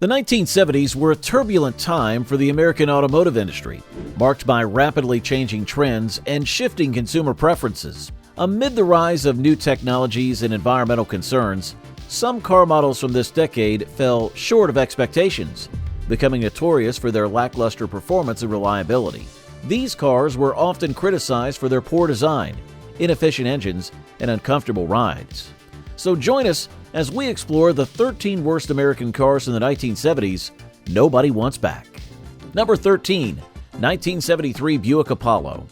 The 1970s were a turbulent time for the American automotive industry, marked by rapidly changing trends and shifting consumer preferences. Amid the rise of new technologies and environmental concerns, some car models from this decade fell short of expectations, becoming notorious for their lackluster performance and reliability. These cars were often criticized for their poor design, inefficient engines, and uncomfortable rides. So join us as we explore the 13 worst American cars in the 1970s nobody wants back. Number 13. 1973 Buick Apollo.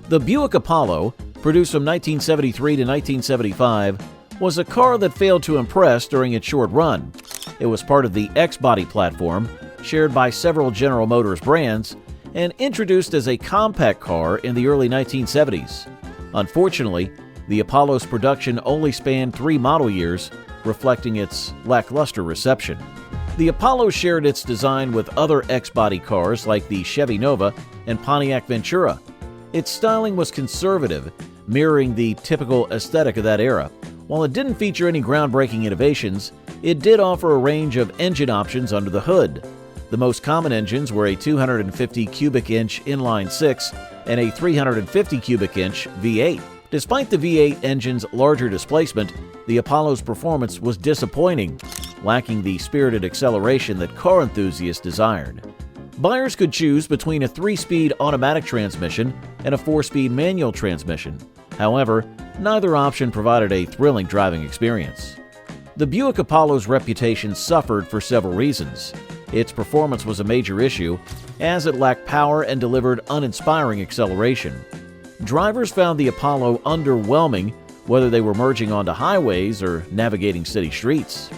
The Buick Apollo, produced from 1973 to 1975, was a car that failed to impress during its short run. It was part of the X-Body platform, shared by several General Motors brands, and introduced as a compact car in the early 1970s. Unfortunately, the Apollo's production only spanned 3 model years, reflecting its lackluster reception. The Apollo shared its design with other X-Body cars like the Chevy Nova and Pontiac Ventura. Its styling was conservative, mirroring the typical aesthetic of that era. While it didn't feature any groundbreaking innovations, it did offer a range of engine options under the hood. The most common engines were a 250 cubic inch inline-six and a 350 cubic inch V8. Despite the V8 engine's larger displacement, the Apollo's performance was disappointing, lacking the spirited acceleration that car enthusiasts desired. Buyers could choose between a 3-speed automatic transmission and a 4-speed manual transmission. However, neither option provided a thrilling driving experience. The Buick Apollo's reputation suffered for several reasons. Its performance was a major issue, as it lacked power and delivered uninspiring acceleration. Drivers found the Apollo underwhelming, whether they were merging onto highways or navigating city streets.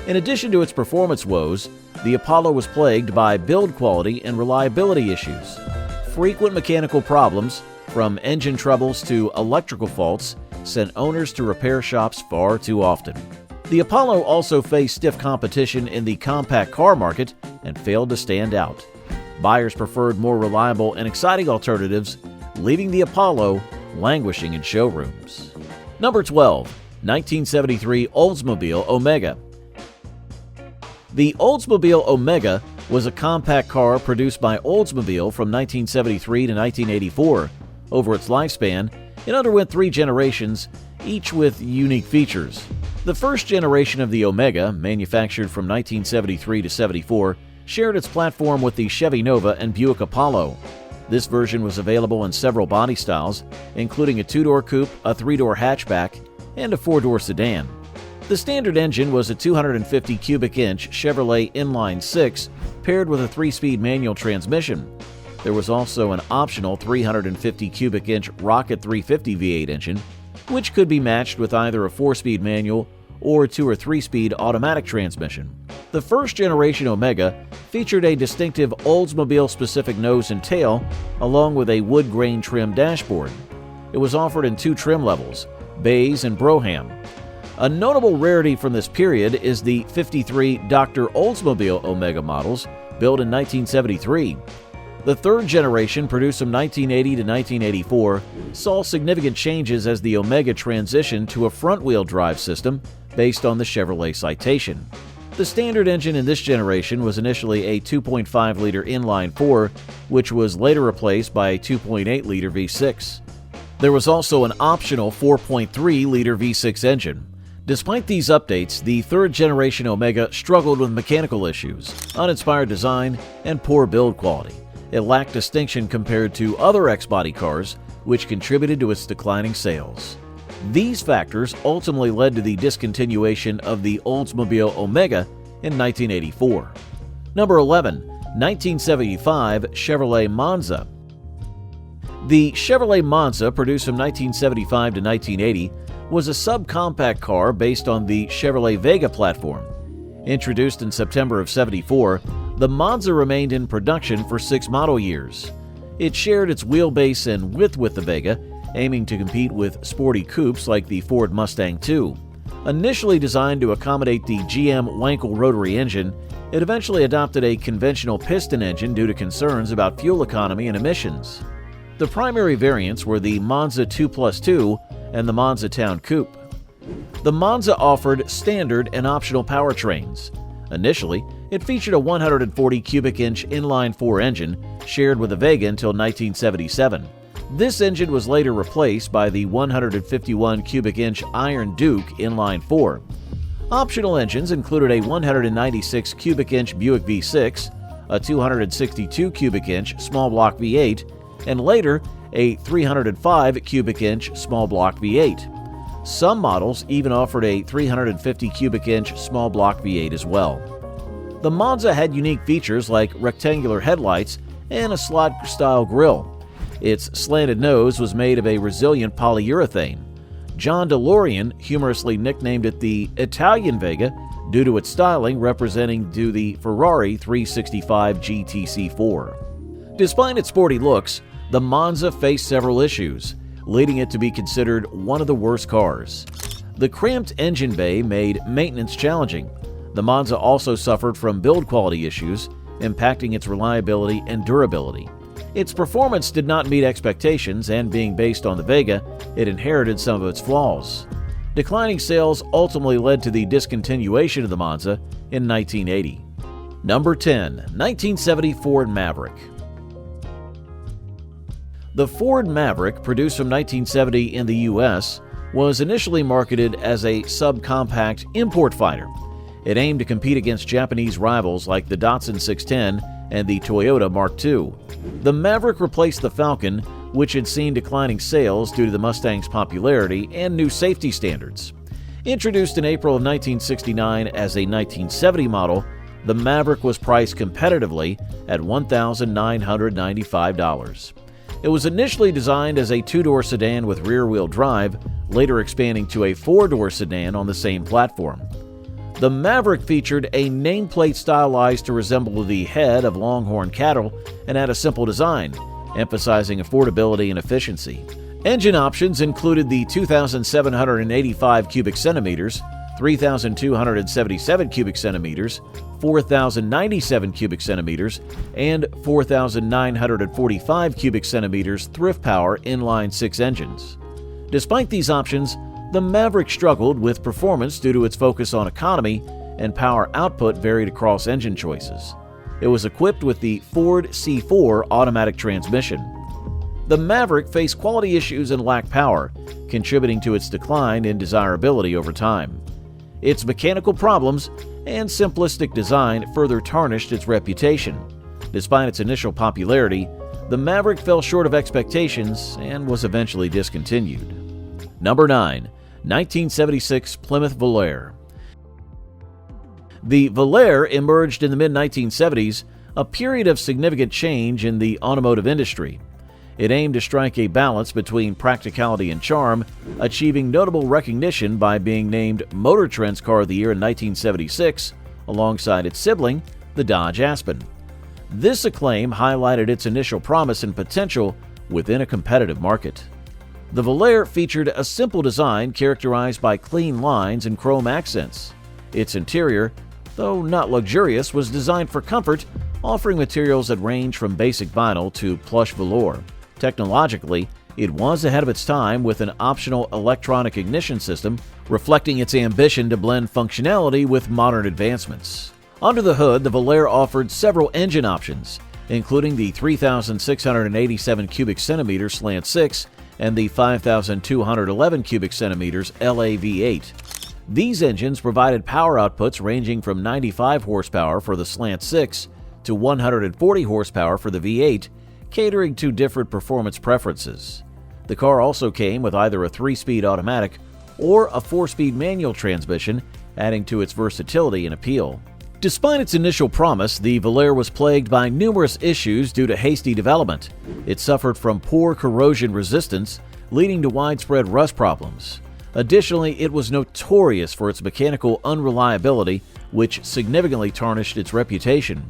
In addition to its performance woes, the Apollo was plagued by build quality and reliability issues. Frequent mechanical problems, from engine troubles to electrical faults, sent owners to repair shops far too often. The Apollo also faced stiff competition in the compact car market and failed to stand out. Buyers preferred more reliable and exciting alternatives, leaving the Apollo languishing in showrooms. Number 12. 1973 Oldsmobile Omega. The Oldsmobile Omega was a compact car produced by Oldsmobile from 1973 to 1984. Over its lifespan, it underwent 3 generations, each with unique features. The first generation of the Omega, manufactured from 1973 to 74, shared its platform with the Chevy Nova and Buick Apollo. This version was available in several body styles, including a 2-door coupe, a 3-door hatchback, and a 4-door sedan. The standard engine was a 250 cubic inch Chevrolet inline-six paired with a 3-speed manual transmission. There was also an optional 350 cubic inch Rocket 350 V8 engine, which could be matched with either a 4-speed manual or 2 or 3-speed automatic transmission. The first generation Omega featured a distinctive Oldsmobile-specific nose and tail, along with a wood grain trim dashboard. It was offered in 2 trim levels, Bays and Brougham. A notable rarity from this period is the 53 Dr. Oldsmobile Omega models, built in 1973. The third generation, produced from 1980 to 1984, saw significant changes as the Omega transitioned to a front-wheel drive system based on the Chevrolet Citation. The standard engine in this generation was initially a 2.5-liter inline-4, which was later replaced by a 2.8-liter V6. There was also an optional 4.3-liter V6 engine. Despite these updates, the third-generation Omega struggled with mechanical issues, uninspired design, and poor build quality. It lacked distinction compared to other X-Body cars, which contributed to its declining sales. These factors ultimately led to the discontinuation of the Oldsmobile Omega in 1984. Number 11. 1975 Chevrolet Monza. The Chevrolet Monza, produced from 1975 to 1980, was a subcompact car based on the Chevrolet Vega platform. Introduced in September of '74, the Monza remained in production for 6 model years. It shared its wheelbase and width with the Vega, aiming to compete with sporty coupes like the Ford Mustang II. Initially designed to accommodate the GM Wankel rotary engine, it eventually adopted a conventional piston engine due to concerns about fuel economy and emissions. The primary variants were the Monza 2+2 and the Monza Town Coupe. The Monza offered standard and optional powertrains. Initially, it featured a 140 cubic inch inline-4 engine shared with the Vega until 1977. This engine was later replaced by the 151 cubic inch Iron Duke inline-4. Optional engines included a 196 cubic inch Buick V6, a 262 cubic inch small block V8, and later a 305 cubic inch small block V8. Some models even offered a 350 cubic inch small block V8 as well. The Monza had unique features like rectangular headlights and a slot-style grille. Its slanted nose was made of a resilient polyurethane. John DeLorean humorously nicknamed it the Italian Vega due to its styling representing to the Ferrari 365 GTC4. Despite its sporty looks, the Monza faced several issues, leading it to be considered one of the worst cars. The cramped engine bay made maintenance challenging. The Monza also suffered from build quality issues, impacting its reliability and durability. Its performance did not meet expectations, and being based on the Vega, it inherited some of its flaws. Declining sales ultimately led to the discontinuation of the Monza in 1980. Number 10. 1970 Ford Maverick. The Ford Maverick, produced from 1970 in the U.S., was initially marketed as a subcompact import fighter. It aimed to compete against Japanese rivals like the Datsun 610 and the Toyota Mark II. The Maverick replaced the Falcon, which had seen declining sales due to the Mustang's popularity and new safety standards. Introduced in April of 1969 as a 1970 model, the Maverick was priced competitively at $1,995. It was initially designed as a two-door sedan with rear-wheel drive, later expanding to a four-door sedan on the same platform. The Maverick featured a nameplate stylized to resemble the head of longhorn cattle and had a simple design, emphasizing affordability and efficiency. Engine options included the 2,785 cubic centimeters, 3,277 cubic centimeters, 4,097 cubic centimeters, and 4,945 cubic centimeters thrift power inline-6 engines. Despite these options, the Maverick struggled with performance due to its focus on economy, and power output varied across engine choices. It was equipped with the Ford C4 automatic transmission. The Maverick faced quality issues and lacked power, contributing to its decline in desirability over time. Its mechanical problems and simplistic design further tarnished its reputation. Despite its initial popularity, the Maverick fell short of expectations and was eventually discontinued. Number 9. 1976 Plymouth Valir. The Valir emerged in the mid-1970s, a period of significant change in the automotive industry. It aimed to strike a balance between practicality and charm, achieving notable recognition by being named Motor Trend's Car of the Year in 1976, alongside its sibling, the Dodge Aspen. This acclaim highlighted its initial promise and potential within a competitive market. The Valir featured a simple design characterized by clean lines and chrome accents. Its interior, though not luxurious, was designed for comfort, offering materials that range from basic vinyl to plush velour. Technologically, it was ahead of its time with an optional electronic ignition system, reflecting its ambition to blend functionality with modern advancements. Under the hood, the Valir offered several engine options, including the 3,687 cubic centimeter slant 6 and the 5,211 cubic centimeters LAV8. These engines provided power outputs ranging from 95 horsepower for the slant 6 to 140 horsepower for the V8, catering to different performance preferences. The car also came with either a 3-speed automatic or a 4-speed manual transmission, adding to its versatility and appeal. Despite its initial promise, the Valir was plagued by numerous issues due to hasty development. It suffered from poor corrosion resistance, leading to widespread rust problems. Additionally, it was notorious for its mechanical unreliability, which significantly tarnished its reputation.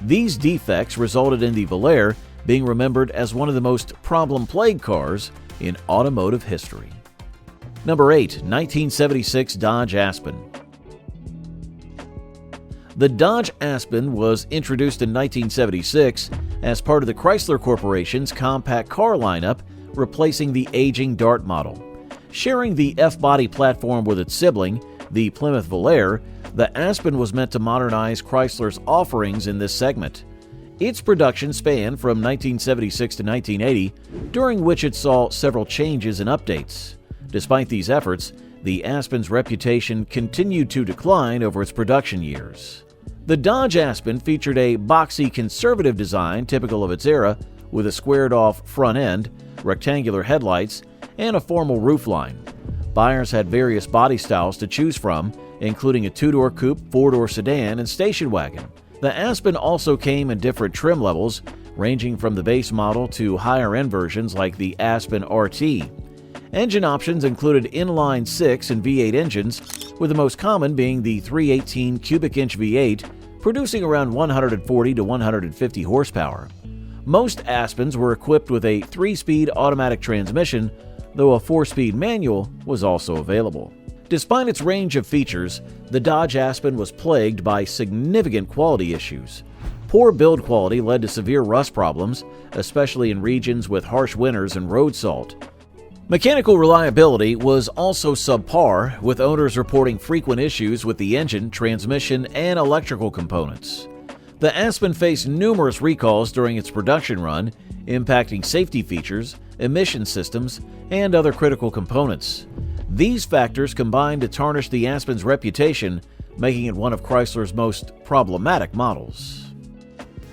These defects resulted in the Valir being remembered as one of the most problem-plagued cars in automotive history. Number 8. 1976 Dodge Aspen. The Dodge Aspen was introduced in 1976 as part of the Chrysler Corporation's compact car lineup, replacing the aging Dart model. Sharing the F-body platform with its sibling, the Plymouth Valir, the Aspen was meant to modernize Chrysler's offerings in this segment. Its production spanned from 1976 to 1980, during which it saw several changes and updates. Despite these efforts, the Aspen's reputation continued to decline over its production years. The Dodge Aspen featured a boxy conservative design typical of its era, with a squared-off front end, rectangular headlights, and a formal roofline. Buyers had various body styles to choose from, including a two-door coupe, four-door sedan, and station wagon. The Aspen also came in different trim levels, ranging from the base model to higher-end versions like the Aspen RT. Engine options included inline-6 and V8 engines, with the most common being the 318 cubic-inch V8, producing around 140 to 150 horsepower. Most Aspens were equipped with a 3-speed automatic transmission, though a 4-speed manual was also available. Despite its range of features, the Dodge Aspen was plagued by significant quality issues. Poor build quality led to severe rust problems, especially in regions with harsh winters and road salt. Mechanical reliability was also subpar, with owners reporting frequent issues with the engine, transmission, and electrical components. The Aspen faced numerous recalls during its production run, impacting safety features, emission systems, and other critical components. These factors combined to tarnish the Aspen's reputation, making it one of Chrysler's most problematic models.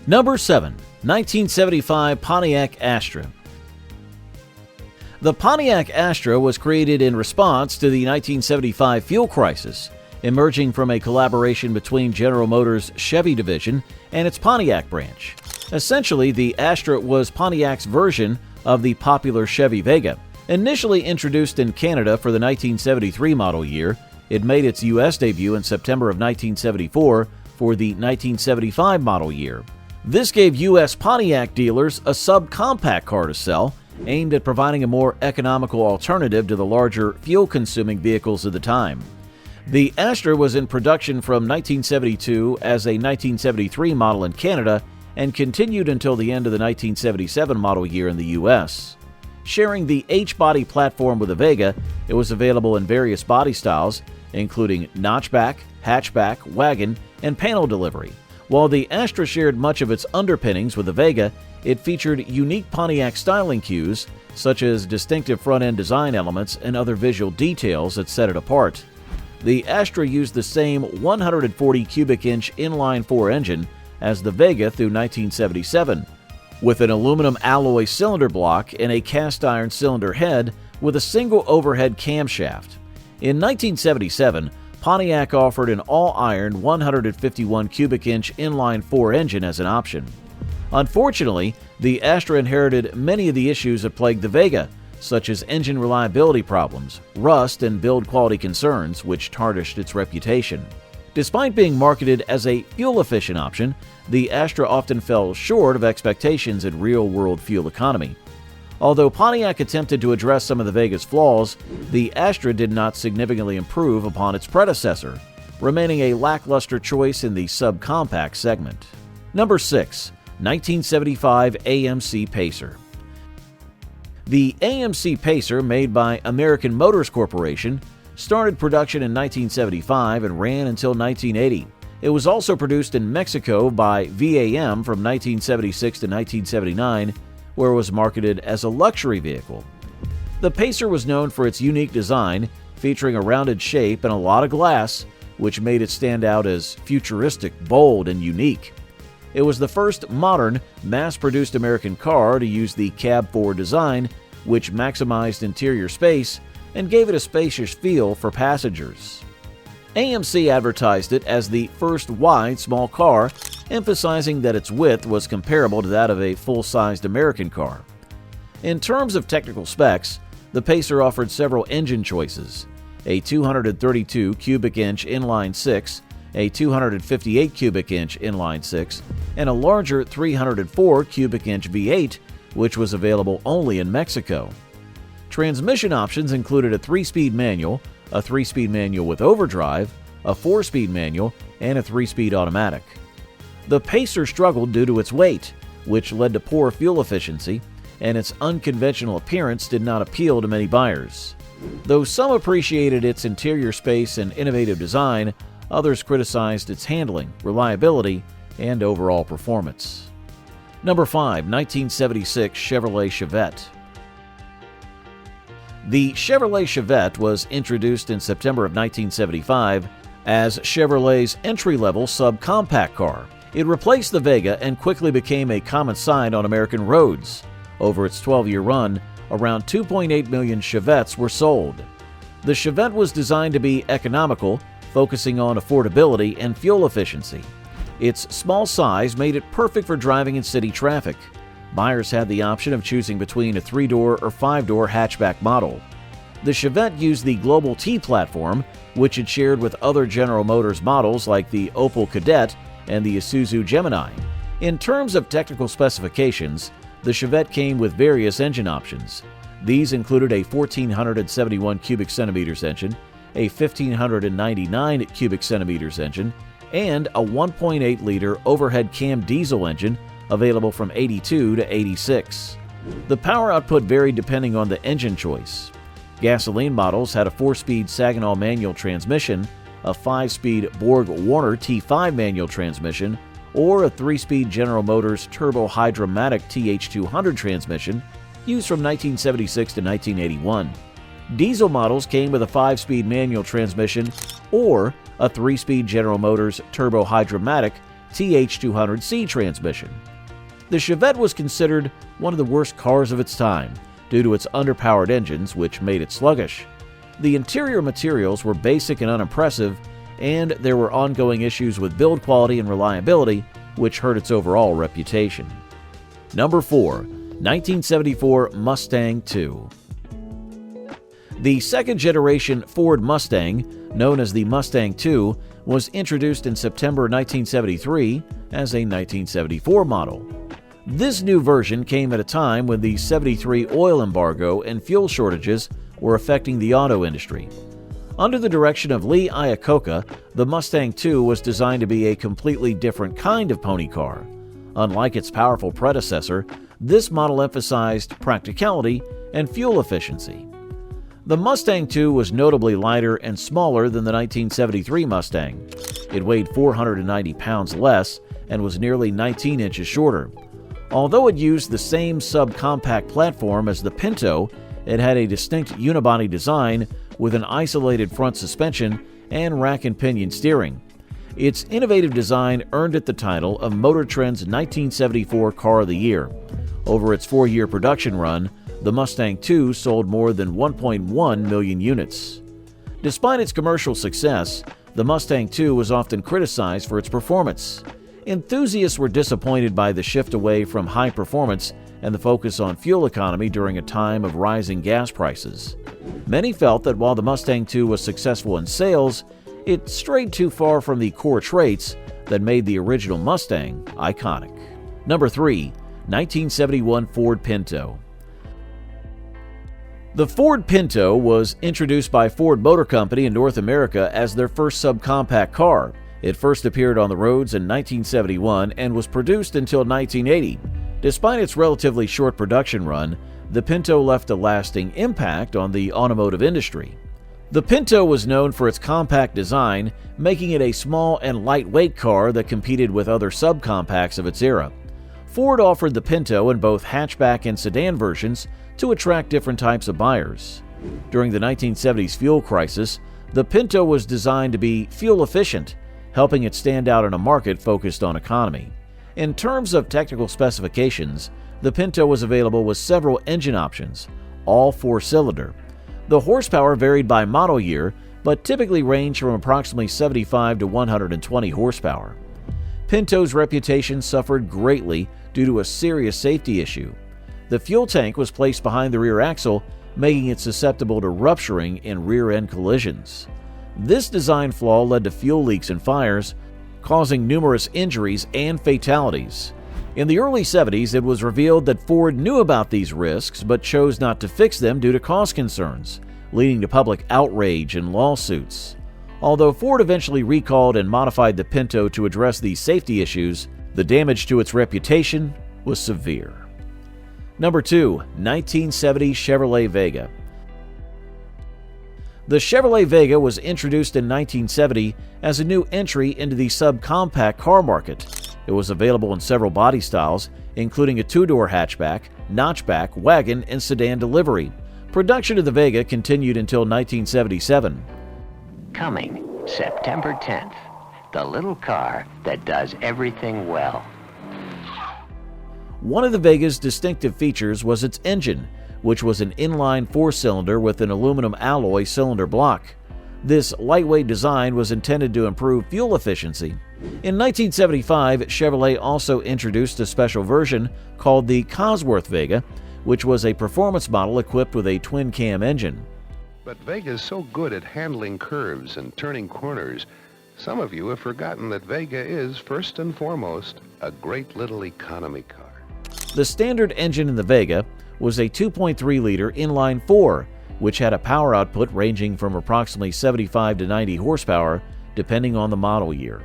Number 7. 1975 Pontiac Astra. The Pontiac Astra was created in response to the 1975 fuel crisis, emerging from a collaboration between General Motors' Chevy division and its Pontiac branch. Essentially, the Astra was Pontiac's version of the popular Chevy Vega. Initially introduced in Canada for the 1973 model year, it made its U.S. debut in September of 1974 for the 1975 model year. This gave U.S. Pontiac dealers a subcompact car to sell, aimed at providing a more economical alternative to the larger, fuel-consuming vehicles of the time. The Astra was in production from 1972 as a 1973 model in Canada and continued until the end of the 1977 model year in the U.S. Sharing the H-body platform with the Vega, it was available in various body styles, including notchback, hatchback, wagon, and panel delivery. While the Astra shared much of its underpinnings with the Vega, it featured unique Pontiac styling cues, such as distinctive front-end design elements and other visual details that set it apart. The Astra used the same 140 cubic-inch inline-4 engine as the Vega through 1977, with an aluminum alloy cylinder block and a cast-iron cylinder head with a single overhead camshaft. In 1977, Pontiac offered an all-iron 151 cubic-inch inline-4 engine as an option. Unfortunately, the Astra inherited many of the issues that plagued the Vega, such as engine reliability problems, rust, and build quality concerns, which tarnished its reputation. Despite being marketed as a fuel-efficient option, the Astra often fell short of expectations in real-world fuel economy. Although Pontiac attempted to address some of the Vega's flaws, the Astra did not significantly improve upon its predecessor, remaining a lackluster choice in the subcompact segment. Number 6. 1975 AMC Pacer. The AMC Pacer, made by American Motors Corporation, started production in 1975 and ran until 1980. It was also produced in Mexico by VAM from 1976 to 1979, where it was marketed as a luxury vehicle. The Pacer was known for its unique design, featuring a rounded shape and a lot of glass, which made it stand out as futuristic, bold, and unique. It was the first modern, mass-produced American car to use the cab-forward design, which maximized interior space and gave it a spacious feel for passengers. AMC advertised it as the first wide small car, emphasizing that its width was comparable to that of a full-sized American car. In terms of technical specs, the Pacer offered several engine choices: a 232 cubic inch inline-6, a 258 cubic inch inline-6, and a larger 304 cubic inch V8, which was available only in Mexico. Transmission options included a 3-speed manual, a 3-speed manual with overdrive, a 4-speed manual, and a 3-speed automatic. The Pacer struggled due to its weight, which led to poor fuel efficiency, and its unconventional appearance did not appeal to many buyers. Though some appreciated its interior space and innovative design, others criticized its handling, reliability, and overall performance. Number 5. 1976 Chevrolet Chevette. The Chevrolet Chevette was introduced in September of 1975 as Chevrolet's entry-level subcompact car. It replaced the Vega and quickly became a common sight on American roads. Over its 12-year run, around 2.8 million Chevettes were sold. The Chevette was designed to be economical, focusing on affordability and fuel efficiency. Its small size made it perfect for driving in city traffic. Buyers had the option of choosing between a 3-door or 5-door hatchback model. The Chevette used the Global T platform, which it shared with other General Motors models like the Opel Kadett and the Isuzu Gemini. In terms of technical specifications, the Chevette came with various engine options. These included a 1,471 cubic centimeters engine, a 1,599 cubic centimeters engine, and a 1.8-liter overhead cam diesel engine available from 82 to 86. The power output varied depending on the engine choice. Gasoline models had a 4-speed Saginaw manual transmission, a 5-speed Borg-Warner T5 manual transmission, or a 3-speed General Motors Turbo-Hydromatic TH200 transmission used from 1976 to 1981. Diesel models came with a 5-speed manual transmission or a 3-speed General Motors Turbo-Hydromatic TH200C transmission. The Chevette was considered one of the worst cars of its time due to its underpowered engines, which made it sluggish. The interior materials were basic and unimpressive, and there were ongoing issues with build quality and reliability, which hurt its overall reputation. Number 4. 1974 Mustang II. The second-generation Ford Mustang, known as the Mustang II, was introduced in September 1973 as a 1974 model. This new version came at a time when the '73 oil embargo and fuel shortages were affecting the auto industry. Under the direction of Lee Iacocca, the Mustang II was designed to be a completely different kind of pony car. Unlike its powerful predecessor, this model emphasized practicality and fuel efficiency. The Mustang II was notably lighter and smaller than the 1973 Mustang. It weighed 490 pounds less and was nearly 19 inches shorter. Although it used the same subcompact platform as the Pinto, it had a distinct unibody design with an isolated front suspension and rack and pinion steering. Its innovative design earned it the title of Motor Trend's 1974 Car of the Year. Over its 4-year production run, the Mustang II sold more than 1.1 million units. Despite its commercial success, the Mustang II was often criticized for its performance. Enthusiasts were disappointed by the shift away from high performance and the focus on fuel economy during a time of rising gas prices. Many felt that while the Mustang II was successful in sales, it strayed too far from the core traits that made the original Mustang iconic. Number 3. 1971 Ford Pinto. The Ford Pinto was introduced by Ford Motor Company in North America as their first subcompact car. It first appeared on the roads in 1971 and was produced until 1980. Despite its relatively short production run, the Pinto left a lasting impact on the automotive industry. The Pinto was known for its compact design, making it a small and lightweight car that competed with other subcompacts of its era. Ford offered the Pinto in both hatchback and sedan versions to attract different types of buyers. During the 1970s fuel crisis, the Pinto was designed to be fuel efficient, helping it stand out in a market focused on economy. In terms of technical specifications, the Pinto was available with several engine options, all 4-cylinder. The horsepower varied by model year, but typically ranged from approximately 75 to 120 horsepower. Pinto's reputation suffered greatly due to a serious safety issue. The fuel tank was placed behind the rear axle, making it susceptible to rupturing in rear-end collisions. This design flaw led to fuel leaks and fires, causing numerous injuries and fatalities. In the early 70s, it was revealed that Ford knew about these risks but chose not to fix them due to cost concerns, leading to public outrage and lawsuits. Although Ford eventually recalled and modified the Pinto to address these safety issues, the damage to its reputation was severe. Number 2. 1970 Chevrolet Vega. The Chevrolet Vega was introduced in 1970 as a new entry into the subcompact car market. It was available in several body styles, including a two-door hatchback, notchback, wagon, and sedan delivery. Production of the Vega continued until 1977. Coming September 10th, the little car that does everything well. One of the Vega's distinctive features was its engine, which was an inline four-cylinder with an aluminum alloy cylinder block. This lightweight design was intended to improve fuel efficiency. In 1975, Chevrolet also introduced a special version called the Cosworth Vega, which was a performance model equipped with a twin-cam engine. But Vega's so good at handling curves and turning corners, some of you have forgotten that Vega is, first and foremost, a great little economy car. The standard engine in the Vega was a 2.3-liter inline-4, which had a power output ranging from approximately 75 to 90 horsepower, depending on the model year.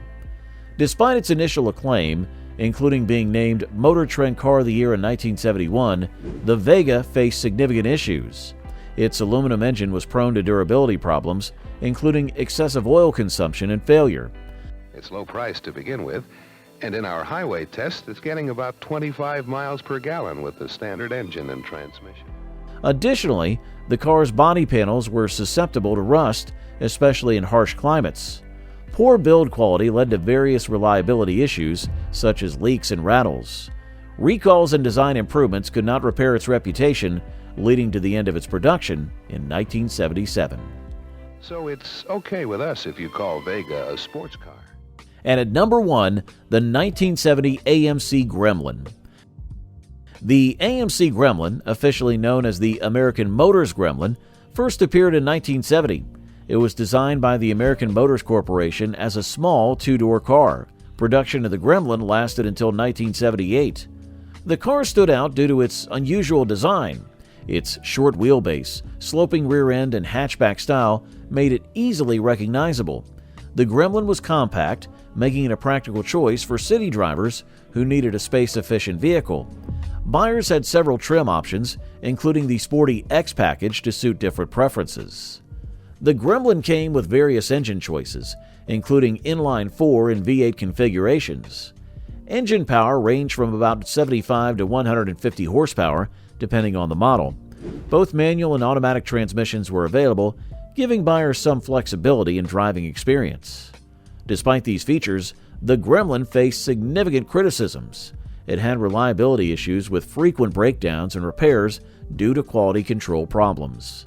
Despite its initial acclaim, including being named Motor Trend Car of the Year in 1971, the Vega faced significant issues. Its aluminum engine was prone to durability problems, including excessive oil consumption and failure. It's low price to begin with, and in our highway test, it's getting about 25 miles per gallon with the standard engine and transmission. Additionally, the car's body panels were susceptible to rust, especially in harsh climates. Poor build quality led to various reliability issues, such as leaks and rattles. Recalls and design improvements could not repair its reputation, leading to the end of its production in 1977. So it's okay with us if you call Vega a sports car. And at number 1, the 1970 AMC Gremlin. The AMC Gremlin, officially known as the American Motors Gremlin, first appeared in 1970. It was designed by the American Motors Corporation as a small two-door car. Production of the Gremlin lasted until 1978. The car stood out due to its unusual design. Its short wheelbase, sloping rear end, and hatchback style made it easily recognizable. The Gremlin was compact, making it a practical choice for city drivers who needed a space-efficient vehicle. Buyers had several trim options, including the sporty X package to suit different preferences. The Gremlin came with various engine choices, including inline-4 and V8 configurations. Engine power ranged from about 75 to 150 horsepower, depending on the model. Both manual and automatic transmissions were available, giving buyers some flexibility in driving experience. Despite these features, the Gremlin faced significant criticisms. It had reliability issues with frequent breakdowns and repairs due to quality control problems.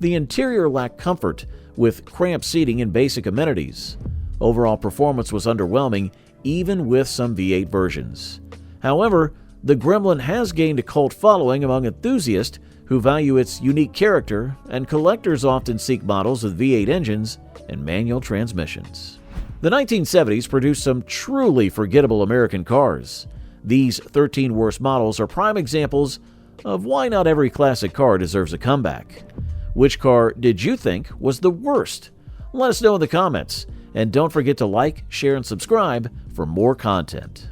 The interior lacked comfort, with cramped seating and basic amenities. Overall performance was underwhelming, even with some V8 versions. However, the Gremlin has gained a cult following among enthusiasts who value its unique character, and collectors often seek models with V8 engines and manual transmissions. The 1970s produced some truly forgettable American cars. These 13 worst models are prime examples of why not every classic car deserves a comeback. Which car did you think was the worst? Let us know in the comments, and don't forget to like, share, and subscribe for more content.